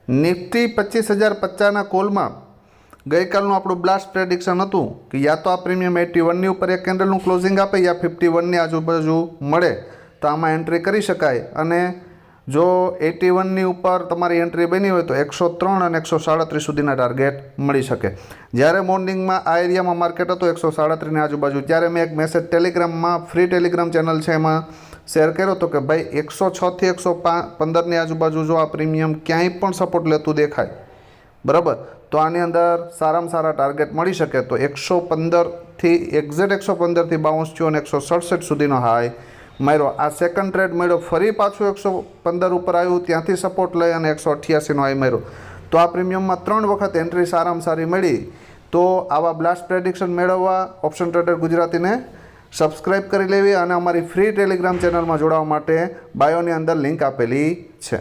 Nifty 25,050ના કોલમાં ગઈકાલનું આપણું blast prediction હતું કે યા તો આ પ્રીમિયમ 81ની ઉપર એક કેન્ડલનું ક્લોઝિંગ આપે યા 51ની આજુબાજુ મળે તો આમાં એન્ટ્રી કરી શકાય, અને જો 81ની ઉપર તમારી એન્ટ્રી બની હોય તો 103 અને 137 સુધીના ટાર્ગેટ મળી શકે. જ્યારે મોર્નિંગમાં આ એરિયામાં માર્કેટ હતું 137ની આજુબાજુ, ત્યારે મેં એક મેસેજ ટેલિગ્રામમાં, ફ્રી ટેલિગ્રામ ચેનલ છે એમાં શેર કર્યો હતો કે ભાઈ 106 થી 115ની આજુબાજુ જો આ પ્રીમિયમ ક્યાંય પણ સપોર્ટ લેતું દેખાય, બરાબર, તો આની અંદર સારામાં સારા ટાર્ગેટ મળી શકે. તો 115થી એક્ઝેક્ટ 115થી બાઉન્સ થયો અને 167 સુધીનો હાઈ માર્યો. આ સેકન્ડ ટ્રેડ મળ્યો, ફરી પાછું 115 ઉપર આવ્યું, ત્યાંથી સપોર્ટ લઈ અને 188નો હાઈ માર્યો. તો આ પ્રીમિયમમાં 3 વખત એન્ટ્રી સારામાં સારી મળી. તો આવા બ્લાસ્ટ પ્રેડિક્શન મેળવવા ઓપ્શન ટ્રેડર ગુજરાતીને સબસ્ક્રાઈબ કરી લેવી અને અમારી ફ્રી ટેલિગ્રામ ચેનલમાં જોડાવા માટે બાયોની અંદર લિંક આપેલી છે.